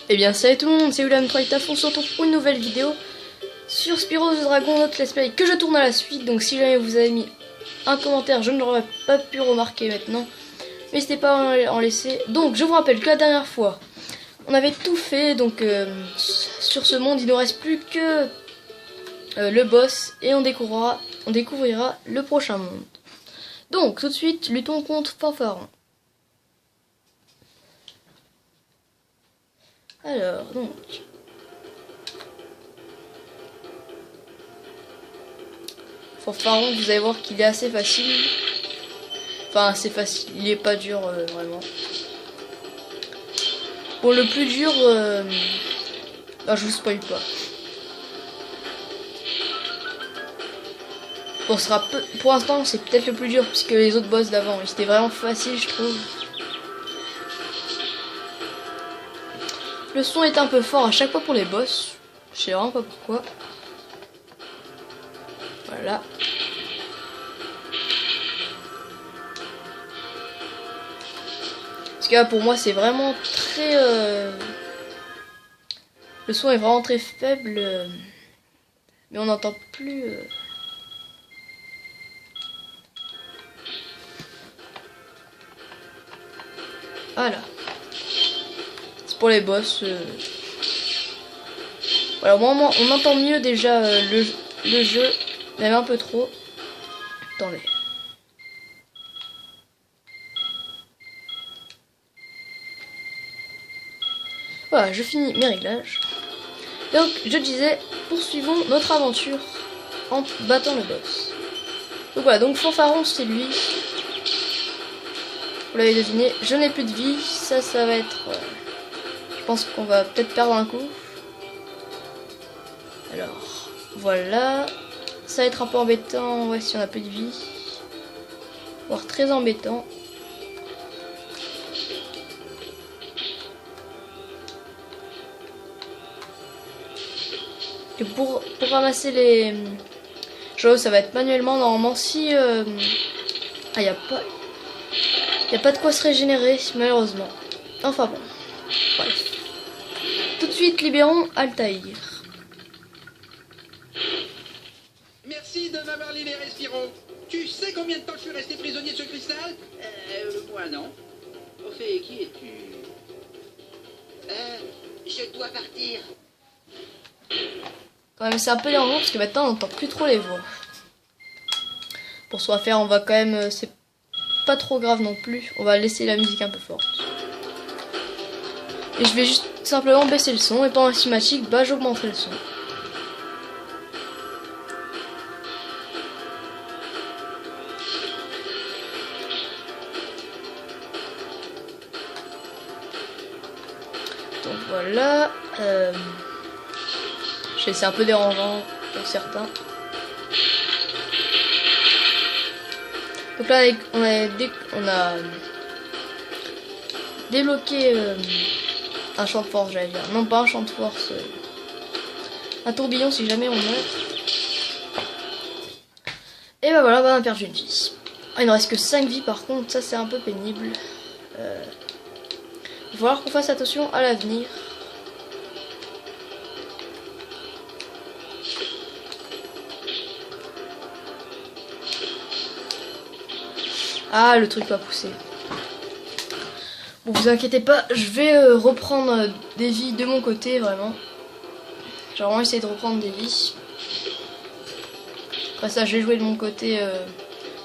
Eh bien salut tout le monde, c'est William 3 on se retrouve pour une nouvelle vidéo sur Spyro the Dragon, notre let's play que je tourne à la suite. Donc si jamais vous avez mis un commentaire, je ne l'aurais pas pu remarquer maintenant. N'hésitez pas à en laisser. Donc je vous rappelle que la dernière fois, on avait tout fait. Donc sur ce monde, il ne reste plus que le boss et on découvrira le prochain monde. Donc tout de suite, luttons contre Fanfaron. Alors, donc... Fanfaron, vous allez voir qu'il est assez facile. Enfin, assez facile, il est pas dur, vraiment. Bon, le plus dur... Non, je vous spoil pas. Bon, pour l'instant, c'est peut-être le plus dur, puisque les autres boss d'avant, c'était vraiment facile, je trouve. Le son est un peu fort à chaque fois pour les boss. Je sais vraiment pas pourquoi. Voilà. Parce que là, pour moi, c'est vraiment très... Le son est vraiment très faible. Mais on n'entend plus... Voilà. Pour les boss. Voilà, au moment on entend mieux déjà le jeu, même un peu trop. Attendez. Voilà, je finis mes réglages. Donc, je disais, poursuivons notre aventure en battant le boss. Donc voilà, donc Fanfaron, c'est lui. Vous l'avez deviné, je n'ai plus de vie. Ça va être... Je pense qu'on va peut-être perdre un coup. Alors, voilà. Ça va être un peu embêtant, ouais, si on a peu de vie. Voire très embêtant. Et pour ramasser les choses, ça va être manuellement. Normalement, si... Ah, il n'y a pas de quoi se régénérer, malheureusement. Enfin bon. Bref. Tout de suite, libérons Altaïr. Merci de m'avoir libéré, Spyro. Tu sais combien de temps je suis resté prisonnier de ce cristal? Moi non. Au fait, qui es-tu? Je dois partir. Quand même, c'est un peu dérangeant parce que maintenant on n'entend plus trop les voix. Pour ce qu'on va faire, on va quand même... C'est pas trop grave non plus. On va laisser la musique un peu forte. Et je vais juste simplement baisser le son. Et pendant la cinématique, bah j'augmenterai le son. Donc voilà. Je sais, c'est un peu dérangeant pour certains. Donc là, on a débloqué un champ de force, j'allais dire. Non, pas un champ de force. Un tourbillon si jamais on meurt. Et bah voilà, bah on a perdu une vie. Ah, il ne reste que 5 vies par contre, ça c'est un peu pénible. Il va falloir qu'on fasse attention à l'avenir. Ah, le truc va pousser. Bon, vous inquiétez pas, je vais reprendre des vies de mon côté, vraiment. J'ai vraiment essayé de reprendre des vies. Après ça, je vais jouer de mon côté.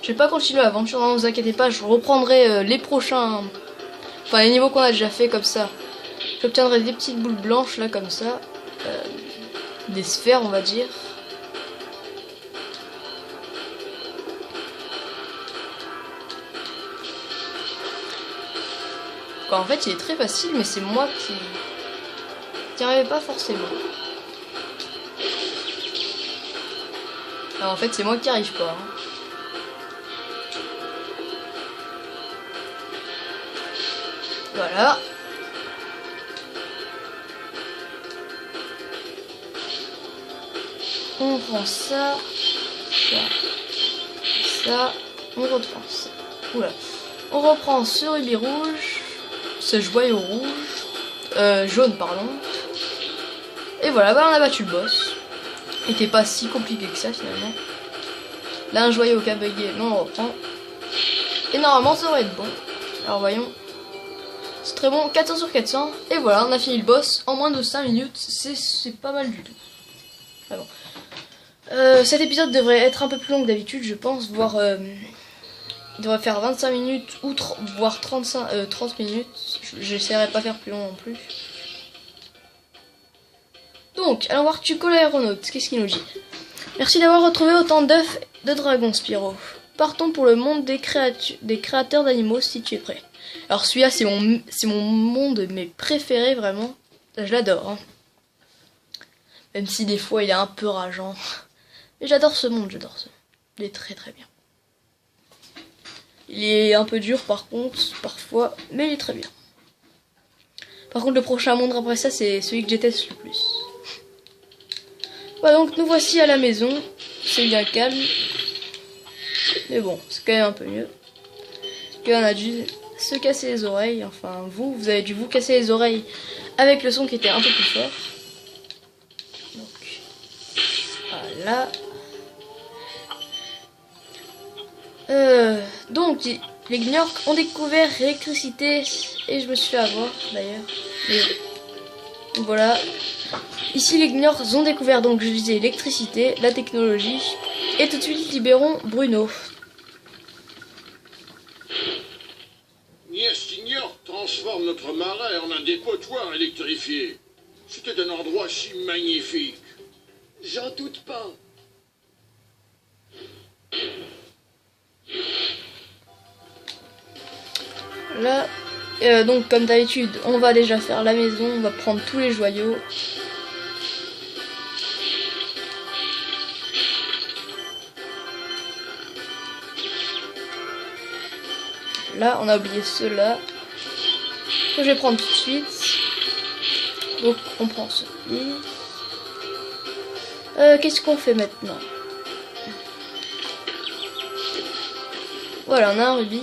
Je vais pas continuer l'aventure, ne vous inquiétez pas, je reprendrai les prochains... Enfin, les niveaux qu'on a déjà fait, comme ça. J'obtiendrai des petites boules blanches, là, comme ça. Des sphères, on va dire. En fait, il est très facile, mais c'est moi qui n'y arrivais pas forcément. Alors, en fait, c'est moi qui n'y arrive pas. Voilà. On prend ça, ça, on reprend ça. Oula. On reprend ce rubis rouge. Ce joyau rouge, jaune, pardon. Et voilà, bah, on a battu le boss. Il était pas si compliqué que ça finalement. Là, un joyau qui a bugué, mais on reprend. Et normalement, ça devrait être bon. Alors voyons. C'est très bon, 400 sur 400. Et voilà, on a fini le boss en moins de 5 minutes. C'est pas mal du tout. Ah bon. Cet épisode devrait être un peu plus long que d'habitude, je pense. Voire, il devrait faire 25 minutes ou voire 30 minutes. J'essaierai pas faire plus long non plus. Donc, allons voir Tuco l'aéronaute. Qu'est-ce qu'il nous dit? Merci d'avoir retrouvé autant d'œufs de dragons, Spyro. Partons pour le monde des créateurs d'animaux si tu es prêt. Alors celui-là, c'est mon monde mais préféré vraiment. Je l'adore. Hein. Même si des fois il est un peu rageant. Mais j'adore ce monde, j'adore ce monde. Il est très très bien. Il est un peu dur par contre, parfois, mais il est très bien. Par contre, le prochain monde après ça, c'est celui que je déteste le plus. Voilà, donc nous voici à la maison. C'est bien calme. Mais bon, c'est quand même un peu mieux. Parce qu'on a dû se casser les oreilles. Enfin, vous avez dû vous casser les oreilles avec le son qui était un peu plus fort. Donc, voilà. Donc, les Gnorcs ont découvert l'électricité. Et je me suis fait avoir, d'ailleurs. Donc, voilà. Ici, les Gnorcs ont découvert, donc je disais, l'électricité, la technologie. Et tout de suite, libérons Bruno. Niestignor transforme notre marais en un dépotoir électrifié. C'était un endroit si magnifique. J'en doute pas. Là, donc comme d'habitude, on va déjà faire la maison, on va prendre tous les joyaux. Là, on a oublié ceux-là. Que je vais prendre tout de suite. Donc, on prend celui. Qu'est-ce qu'on fait maintenant? Voilà, on a un rubis.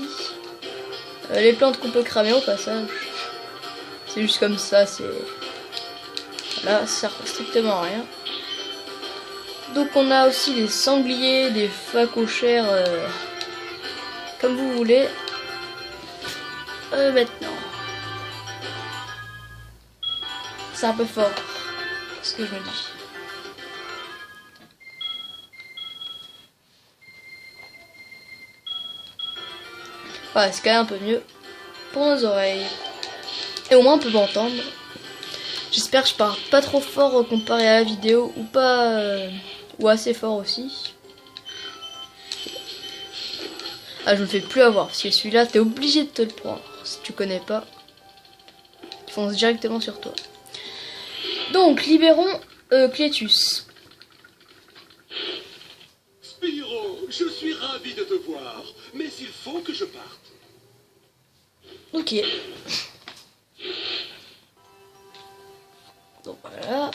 Les plantes qu'on peut cramer au passage. C'est juste comme ça, c'est... Voilà, ça sert strictement à rien. Donc, on a aussi des sangliers, des phacochères, comme vous voulez. Maintenant. C'est un peu fort, ce que je me dis. Voilà, c'est quand même un peu mieux pour nos oreilles. Et au moins on peut m'entendre. J'espère que je parle pas trop fort comparé à la vidéo ou pas, ou assez fort aussi. Ah, je me fais plus avoir parce que celui-là, t'es obligé de te le prendre. Si tu connais pas, il fonce directement sur toi. Donc, libérons Clétus. Spyro, je suis ravi de te voir, mais il faut que je parte. Ok. Donc voilà.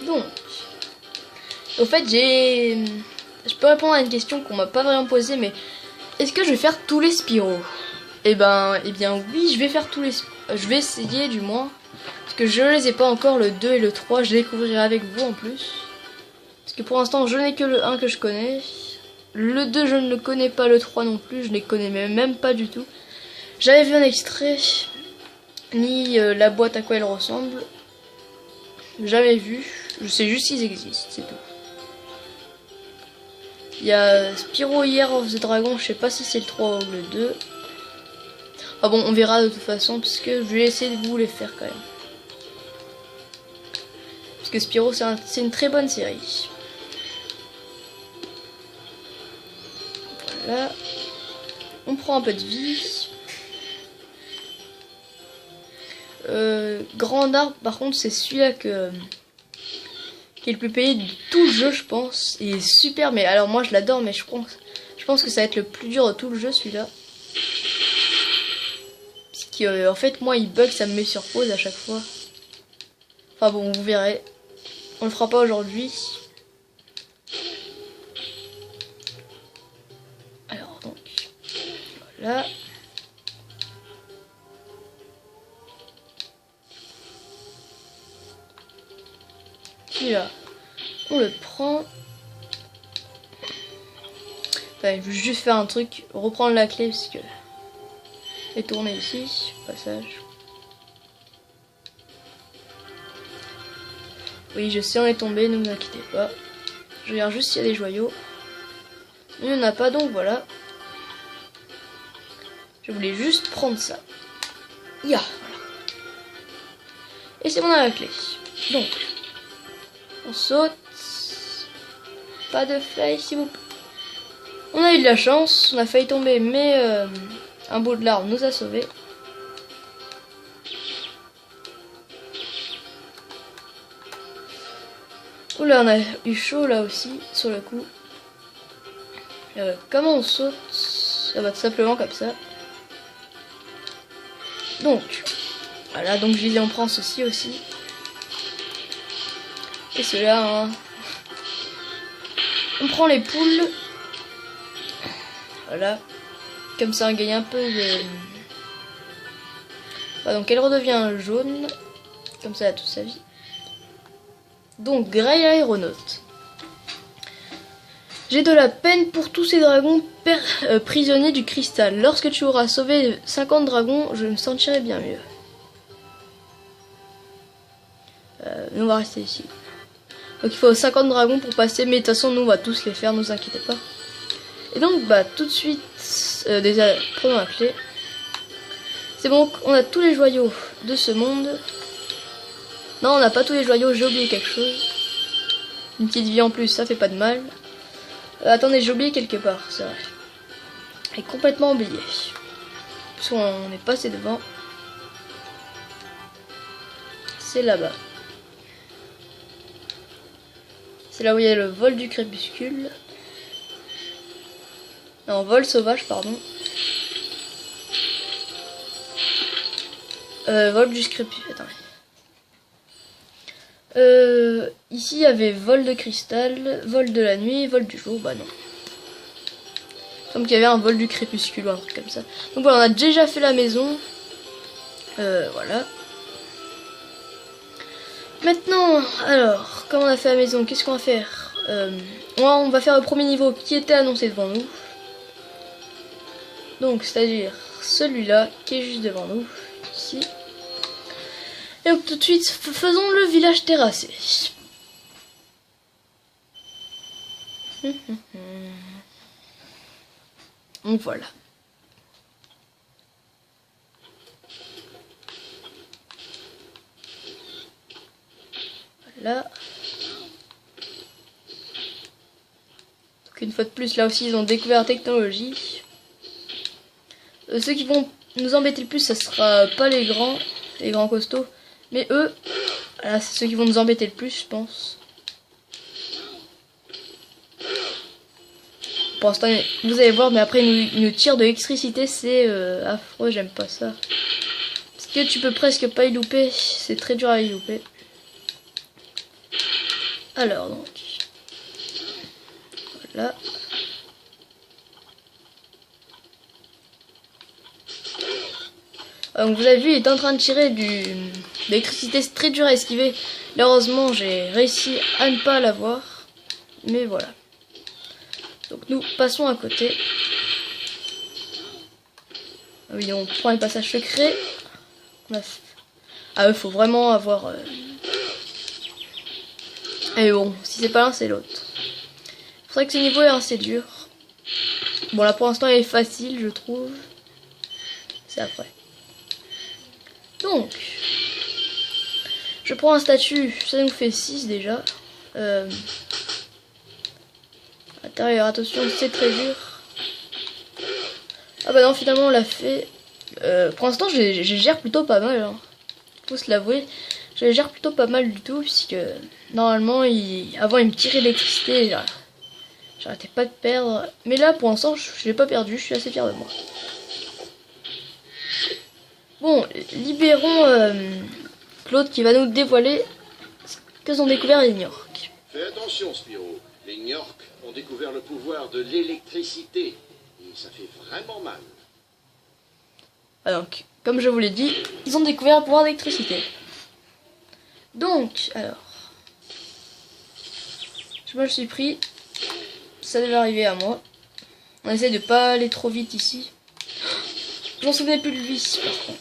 Donc, au fait, je peux répondre à une question qu'on m'a pas vraiment posée, mais est-ce que je vais faire tous les Spyro? Eh bien, oui, je vais faire tous les. Je vais essayer du moins, parce que je les ai pas encore le 2 et le 3. Je les découvrirai avec vous en plus, parce que pour l'instant, je n'ai que le 1 que je connais. Le 2, je ne le connais pas, le 3 non plus, je les connais même pas du tout. J'avais vu un extrait, ni la boîte à quoi elle ressemble. Jamais vu. Je sais juste qu'ils existent, c'est tout. Il y a Spyro Year of the Dragon, je sais pas si c'est le 3 ou le 2. Ah bon, on verra de toute façon, parce que je vais essayer de vous les faire quand même. Parce que Spyro, c'est une très bonne série. Voilà. On prend un peu de vie. Grand arbre, par contre, c'est celui-là qui est le plus payé de tout le jeu, je pense. Il est super, mais alors moi je l'adore, mais je pense que ça va être le plus dur de tout le jeu, celui-là. Parce que, en fait, moi il bug, ça me met sur pause à chaque fois. Enfin bon, vous verrez. On le fera pas aujourd'hui. Alors donc, voilà. Celui-là, on le prend. Enfin, je veux juste faire un truc, reprendre la clé parce que et tourner ici, passage. Oui, je sais, on est tombé, ne vous inquiétez pas. Je regarde juste s'il y a des joyaux. Il n'y en a pas, donc voilà. Je voulais juste prendre ça. Ya, voilà. Et c'est bon, on a la clé. Donc, on saute. Pas de faille, s'il vous plaît. On a eu de la chance, on a failli tomber, mais un bout de l'arbre nous a sauvés. Oula, on a eu chaud là aussi, sur le coup. Comment on saute? Ça va tout simplement comme ça. Donc, voilà, donc je disais on prend ceci aussi. Et cela, hein. On prend les poules. Voilà. Comme ça on gagne un peu de... Voilà, donc elle redevient jaune. Comme ça, toute sa vie. Donc, Grey Aéronaute. J'ai de la peine pour tous ces dragons prisonniers du cristal. Lorsque tu auras sauvé 50 dragons, je me sentirai bien mieux. Nous on va rester ici. Donc il faut 50 dragons pour passer, mais de toute façon nous on va tous les faire, ne vous inquiétez pas. Et donc bah tout de suite, déjà prenons la clé. C'est bon, on a tous les joyaux de ce monde. Non, on n'a pas tous les joyaux, j'ai oublié quelque chose. Une petite vie en plus, ça fait pas de mal. Attendez, j'ai oublié quelque part, c'est vrai. J'ai complètement oublié. Parce qu'on est passé devant. C'est là-bas. C'est là où il y a le vol du crépuscule. Non, vol sauvage, pardon. Vol du crépuscule. Attends. Ici il y avait vol de cristal, vol de la nuit, vol du jour, bah non. Comme qu'il y avait un vol du crépuscule ou un truc comme ça. Donc voilà, on a déjà fait la maison. Voilà. Maintenant, alors, comme on a fait la maison, qu'est-ce qu'on va faire? On va faire le premier niveau qui était annoncé devant nous. Donc, c'est-à-dire celui-là qui est juste devant nous, ici. Et donc tout de suite, faisons le village terrassé. Donc voilà. Voilà. Donc une fois de plus, là aussi, ils ont découvert la technologie. Ceux qui vont nous embêter le plus, ça sera pas les grands costauds. Mais eux, voilà, c'est ceux qui vont nous embêter le plus, je pense. Pour l'instant, vous allez voir, mais après, ils nous tirent de l'électricité, c'est affreux, j'aime pas ça. Parce que tu peux presque pas y louper, c'est très dur à y louper. Alors, donc. Voilà. Donc vous avez vu, il est en train de tirer de l'électricité, c'est très dur à esquiver. Heureusement, j'ai réussi à ne pas l'avoir. Mais voilà. Donc nous passons à côté. Ah oui, on prend les passages secrets. Ah, il faut vraiment avoir... Et bon, si c'est pas l'un, c'est l'autre. C'est vrai que ce niveau est assez dur. Bon, là pour l'instant, il est facile, je trouve. C'est après. Donc, je prends un statut, ça nous fait 6 déjà. Intérieur, attention, c'est très dur. Ah bah non, finalement on l'a fait. Pour l'instant, je gère plutôt pas mal. Hein. Faut se l'avouer, je gère plutôt pas mal du tout, puisque normalement, avant il me tirait l'électricité, j'arrêtais pas de perdre. Mais là, pour l'instant, je l'ai pas perdu, je suis assez fier de moi. Bon, libérons Claude qui va nous dévoiler que ont découvert les Gnorcs. Fais attention, Spyro. Les Gnorcs ont découvert le pouvoir de l'électricité. Et ça fait vraiment mal. Ah, donc, comme je vous l'ai dit, ils ont découvert le pouvoir d'électricité. Donc, alors... je me le suis pris. Ça devait arriver à moi. On essaie de pas aller trop vite ici. J'en souvenais plus de lui, par contre.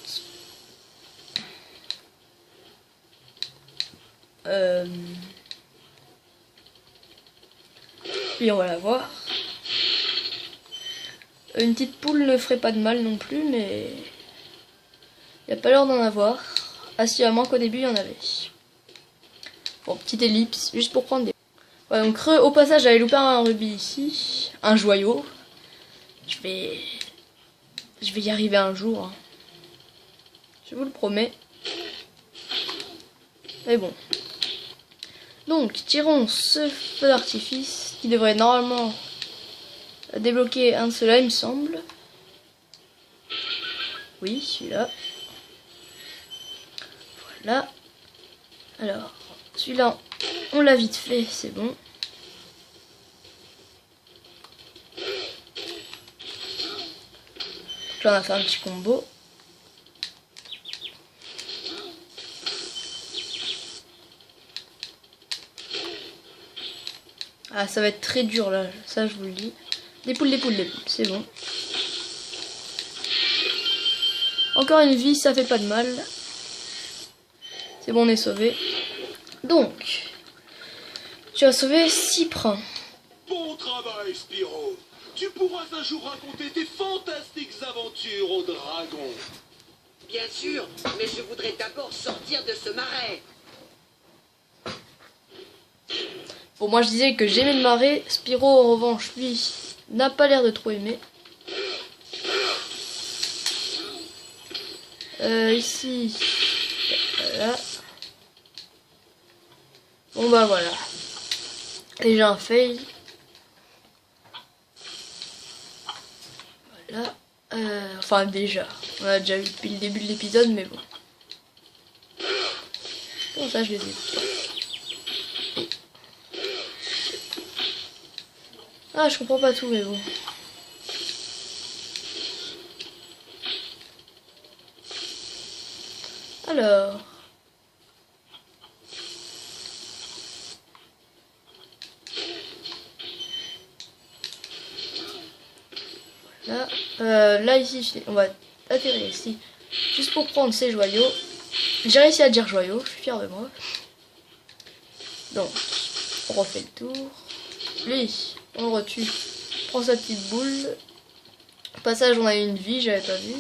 Puis on va la voir. Une petite poule ne ferait pas de mal non plus, mais... il n'y a pas l'air d'en avoir. Ah si, à moins qu'au début il y en avait. Bon, petite ellipse, juste pour prendre des... ouais, donc au passage j'avais loupé un rubis ici. Un joyau. Je vais y arriver un jour. Hein. Je vous le promets. Mais bon. Donc, tirons ce feu d'artifice qui devrait normalement débloquer un de ceux-là, il me semble. Oui, celui-là. Voilà. Alors, celui-là, on l'a vite fait, c'est bon. Donc là, on a fait un petit combo. Ah, ça va être très dur là, ça je vous le dis. Des poules, c'est bon. Encore une vie, ça fait pas de mal. C'est bon, on est sauvé. Donc, tu as sauvé 6 prins. Bon travail, Spyro. Tu pourras un jour raconter tes fantastiques aventures au dragon. Bien sûr, mais je voudrais d'abord sortir de ce marais. Bon, moi je disais que j'aimais le marais. Spyro, en revanche, lui, n'a pas l'air de trop aimer. Ici. Voilà. Bon bah voilà. Déjà un fail. Voilà. Enfin déjà. On l'a déjà vu depuis le début de l'épisode, mais bon. Comment ça je les ai pas. Ah, je comprends pas tout, mais bon. Alors. Voilà. Là, ici, on va atterrir ici. Juste pour prendre ces joyaux. J'ai réussi à dire joyaux, je suis fier de moi. Donc, on refait le tour. Lui, on le retue. Prends sa petite boule. Au passage, on a eu une vie, j'avais pas vu.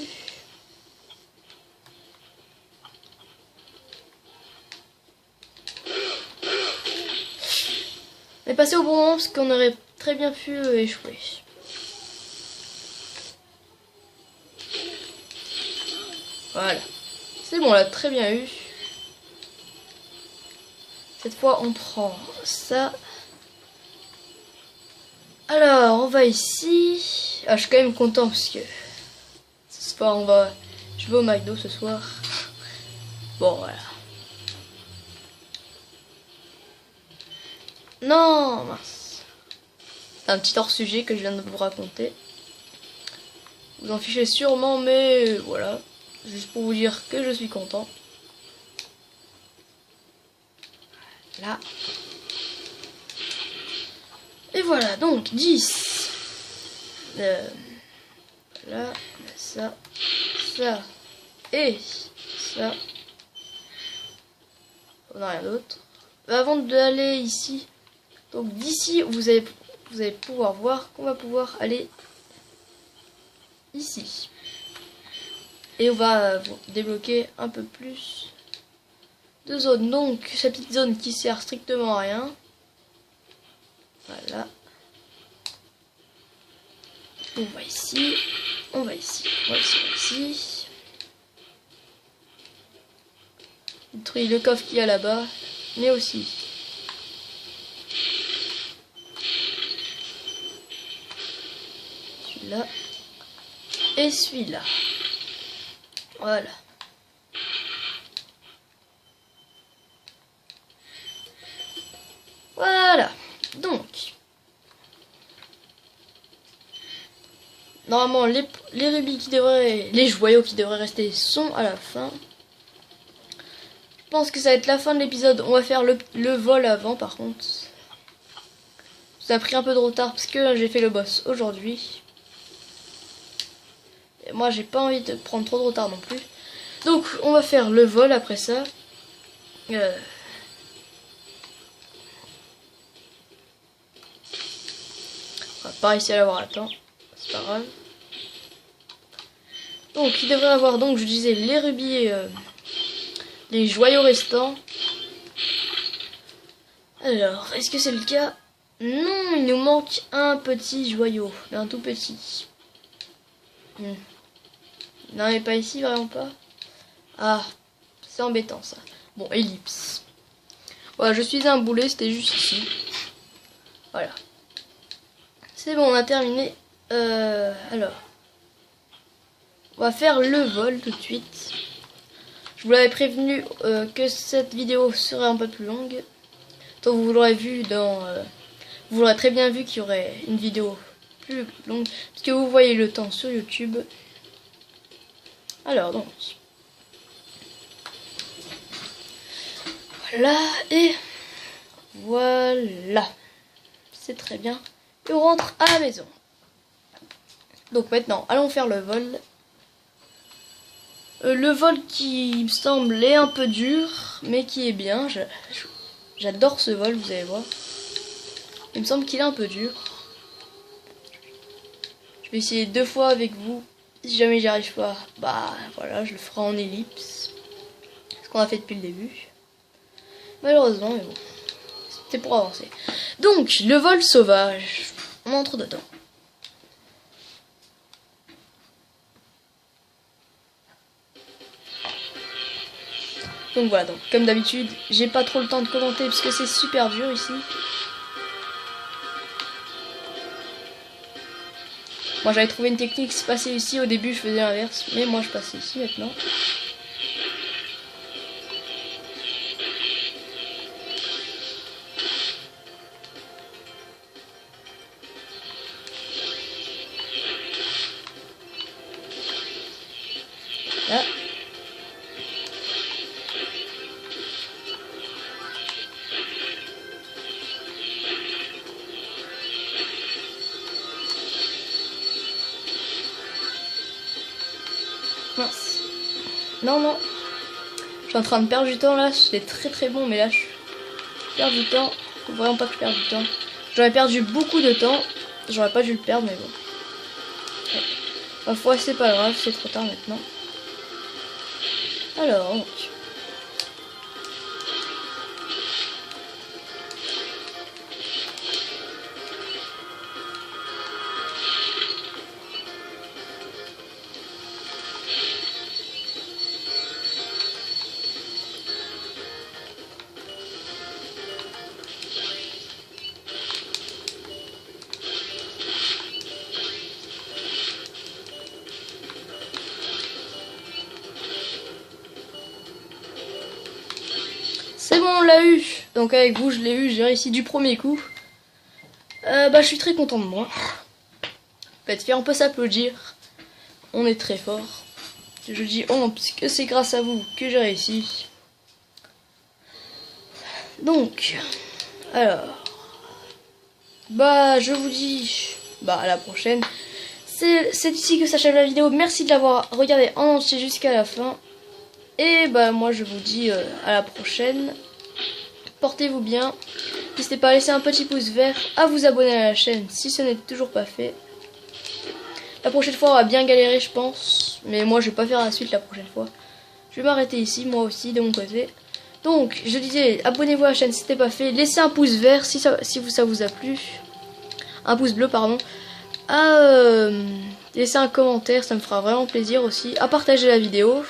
Mais passé au bon moment parce qu'on aurait très bien pu échouer. Voilà. C'est bon, on l'a très bien eu. Cette fois, on prend ça. Alors, on va ici. Ah, je suis quand même content parce que ce soir, je vais au McDo ce soir. Bon, voilà. Non, mince. C'est un petit hors-sujet que je viens de vous raconter. Vous en fichez sûrement, mais voilà. Juste pour vous dire que je suis content. Là. Et voilà, donc 10. Là, ça, ça et ça. On n'a rien d'autre. Avant d'aller ici, donc d'ici, vous allez pouvoir voir qu'on va pouvoir aller ici. Et on va débloquer un peu plus de zones. Donc, cette petite zone qui sert strictement à rien. Voilà. On va ici. On va ici. On va ici. On va ici. Détruire le coffre qu'il y a là-bas. Mais aussi. Celui-là. Et celui-là. Voilà. Voilà. Donc, normalement, les rubis qui devraient, les joyaux qui devraient rester sont à la fin. Je pense que ça va être la fin de l'épisode. On va faire le vol avant, par contre. Ça a pris un peu de retard parce que j'ai fait le boss aujourd'hui. Et moi, j'ai pas envie de prendre trop de retard non plus. Donc, on va faire le vol après ça. On va pas réussir à l'avoir à temps. C'est pas grave. Donc, il devrait avoir, donc, je disais, les rubis, les joyaux restants. Alors, est-ce que c'est le cas? Non, il nous manque un petit joyau. Un tout petit. Non, mais pas ici, vraiment pas. Ah, c'est embêtant ça. Bon, ellipse. Voilà, je suis un boulet, c'était juste ici. Voilà. C'est bon, on a terminé. Alors. On va faire le vol tout de suite. Je vous l'avais prévenu que cette vidéo serait un peu plus longue. Donc vous l'aurez vu dans... vous l'aurez très bien vu qu'il y aurait une vidéo plus longue. Parce que vous voyez le temps sur YouTube. Alors donc... Voilà, et... Voilà. C'est très bien. Et on rentre à la maison. Donc maintenant, allons faire le vol. Le vol qui me semble est un peu dur, mais qui est bien. J'adore ce vol, vous allez voir. Il me semble qu'il est un peu dur. Je vais essayer 2 fois avec vous. Si jamais j'y arrive pas, bah voilà, je le ferai en ellipse. Ce qu'on a fait depuis le début. Malheureusement, mais bon. C'était pour avancer. Donc, le vol sauvage. On entre dedans. Donc voilà, donc comme d'habitude, j'ai pas trop le temps de commenter parce que c'est super dur ici. Moi j'avais trouvé une technique, c'est passer ici, au début je faisais l'inverse, mais moi je passe ici maintenant. Là. Mince. Non, non. Je suis en train de perdre du temps là. C'était très très bon, mais là je perds du temps. Faut vraiment pas que je perde du temps. J'aurais perdu beaucoup de temps. J'aurais pas dû le perdre, mais bon. Ouais. Ma foi, c'est pas grave, c'est trop tard maintenant. Alors, donc. C'est bon, on l'a eu. Donc avec vous, je l'ai eu, j'ai réussi du premier coup. Bah, je suis très content de moi. Faites fier, on peut s'applaudir. On est très fort. Je dis on, puisque c'est grâce à vous que j'ai réussi. Donc, alors, bah, je vous dis, bah, à la prochaine. C'est ici que s'achève la vidéo. Merci de l'avoir regardé en entier jusqu'à la fin. Et bah, moi, je vous dis à la prochaine. Portez-vous bien. N'hésitez pas à laisser un petit pouce vert, à vous abonner à la chaîne si ce n'est toujours pas fait. La prochaine fois, on va bien galérer, je pense. Mais moi, je vais pas faire la suite la prochaine fois. Je vais m'arrêter ici, moi aussi, de mon côté. Donc, je disais, abonnez-vous à la chaîne si ce n'est pas fait. Laissez un pouce vert si ça vous a plu. Un pouce bleu, pardon. Laissez un commentaire, ça me fera vraiment plaisir aussi. À partager la vidéo.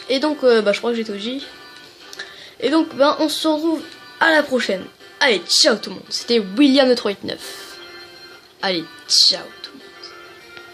Et donc, bah, je crois que j'ai tout dit. Et donc, ben, on se retrouve à la prochaine. Allez, ciao tout le monde. C'était William de 389. Allez, ciao.